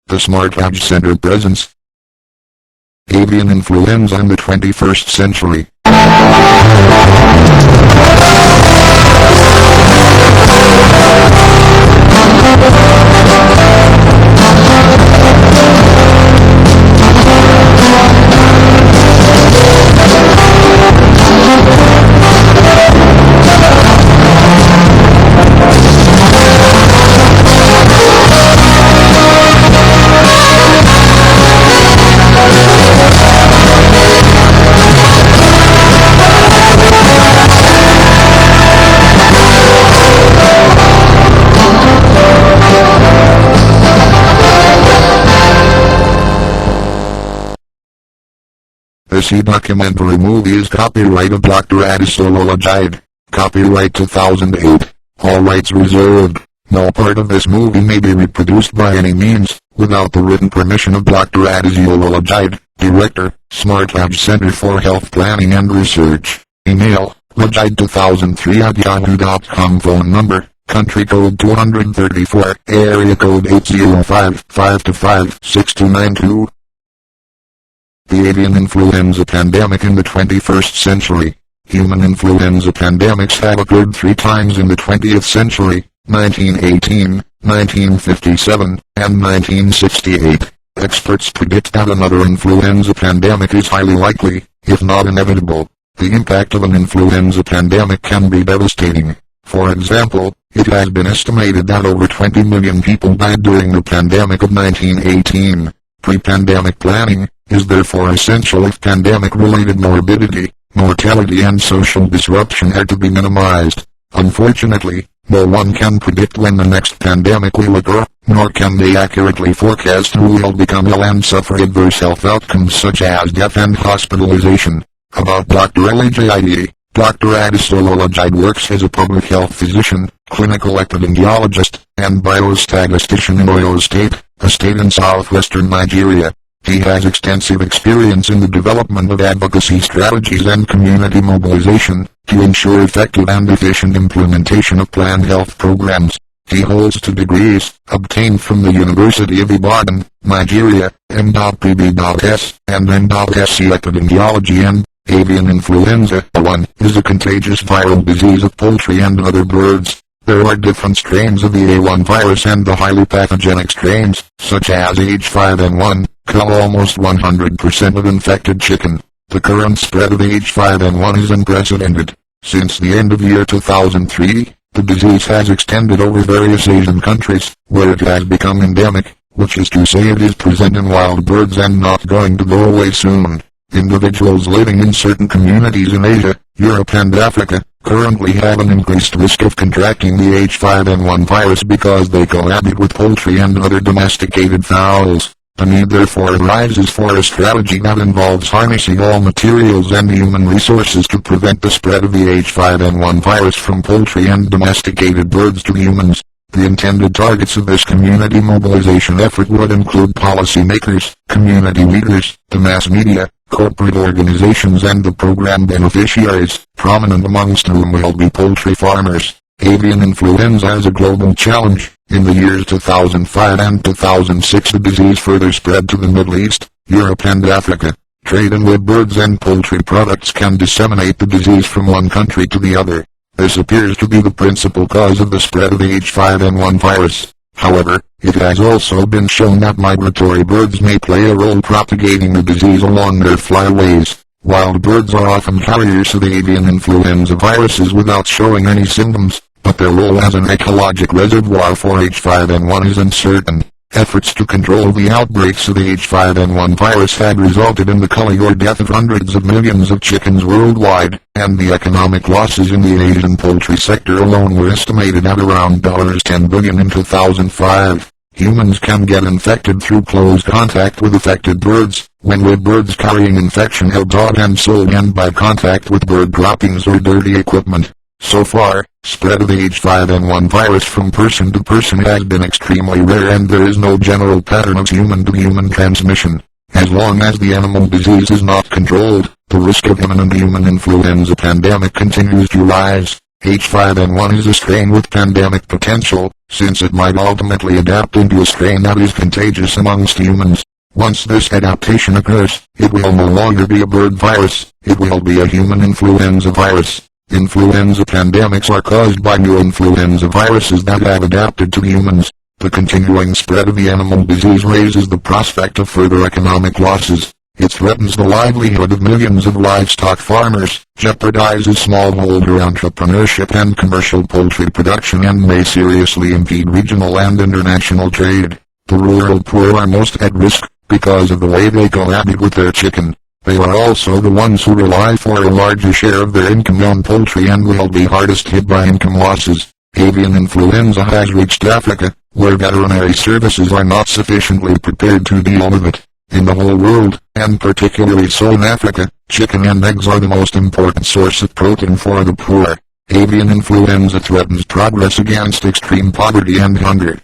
The Smart Edge Center presents avian influenza in the 21st century. This documentary movie is copyright of Dr. Adisologied. Copyright 2008. All rights reserved. No part of this movie may be reproduced by any means, without the written permission of Dr. Adisologied, Director, Smart Edge Center for Health Planning and Research. Email, logide2003@yahoo.com. Phone number, country code 234, area code 805-525-6292. The avian influenza pandemic in the 21st century. Human influenza pandemics have occurred 3 times in the 20th century, 1918, 1957, and 1968. Experts predict that another influenza pandemic is highly likely, if not inevitable. The impact of an influenza pandemic can be devastating. For example, it has been estimated that over 20 million people died during the pandemic of 1918. Pre-pandemic planning is therefore essential if pandemic-related morbidity, mortality and social disruption are to be minimized. Unfortunately, no one can predict when the next pandemic will occur, nor can they accurately forecast who will become ill and suffer adverse health outcomes such as death and hospitalization. About Dr. Logide. Dr. Adisologied works as a public health physician, clinical epidemiologist, and biostatistician in Oyo State, a state in southwestern Nigeria. He has extensive experience in the development of advocacy strategies and community mobilization, to ensure effective and efficient implementation of planned health programs. He holds 2 degrees, obtained from the University of Ibadan, Nigeria, M.Pb.S. and M.Sc Epidemiology and avian influenza. 1 is a contagious viral disease of poultry and other birds. There are different strains of the A1 virus and the highly pathogenic strains, such as H5N1, kill almost 100% of infected chicken. The current spread of H5N1 is unprecedented. Since the end of year 2003, the disease has extended over various Asian countries, where it has become endemic, which is to say it is present in wild birds and not going to go away soon. Individuals living in certain communities in Asia, Europe and Africa, currently have an increased risk of contracting the H5N1 virus because they cohabit with poultry and other domesticated fowls. The need therefore arises for a strategy that involves harnessing all materials and human resources to prevent the spread of the H5N1 virus from poultry and domesticated birds to humans. The intended targets of this community mobilization effort would include policymakers, community leaders, the mass media, corporate organizations and the program beneficiaries, prominent amongst whom will be poultry farmers. Avian influenza is a global challenge. In the years 2005 and 2006 the disease further spread to the Middle East, Europe and Africa. Trading with birds and poultry products can disseminate the disease from one country to the other. This appears to be the principal cause of the spread of the H5N1 virus. However, it has also been shown that migratory birds may play a role propagating the disease along their flyways. Wild birds are often carriers of the avian influenza viruses without showing any symptoms, but their role as an ecologic reservoir for H5N1 is uncertain. Efforts to control the outbreaks of the H5N1 virus had resulted in the culling or death of hundreds of millions of chickens worldwide, and the economic losses in the Asian poultry sector alone were estimated at around $10 billion in 2005. Humans can get infected through close contact with affected birds, when with birds carrying infection held bought and sold, and by contact with bird droppings or dirty equipment. So far, spread of the H5N1 virus from person to person has been extremely rare and there is no general pattern of human-to-human transmission. As long as the animal disease is not controlled, the risk of imminent human influenza pandemic continues to rise. H5N1 is a strain with pandemic potential, since it might ultimately adapt into a strain that is contagious amongst humans. Once this adaptation occurs, it will no longer be a bird virus, it will be a human influenza virus. Influenza pandemics are caused by new influenza viruses that have adapted to humans. The continuing spread of the animal disease raises the prospect of further economic losses. It threatens the livelihood of millions of livestock farmers, jeopardizes smallholder entrepreneurship and commercial poultry production, and may seriously impede regional and international trade. The rural poor are most at risk, because of the way they cohabit with their chicken. They are also the ones who rely for a larger share of their income on poultry and will be hardest hit by income losses. Avian influenza has reached Africa, where veterinary services are not sufficiently prepared to deal with it. In the whole world, and particularly so in Africa, chicken and eggs are the most important source of protein for the poor. Avian influenza threatens progress against extreme poverty and hunger.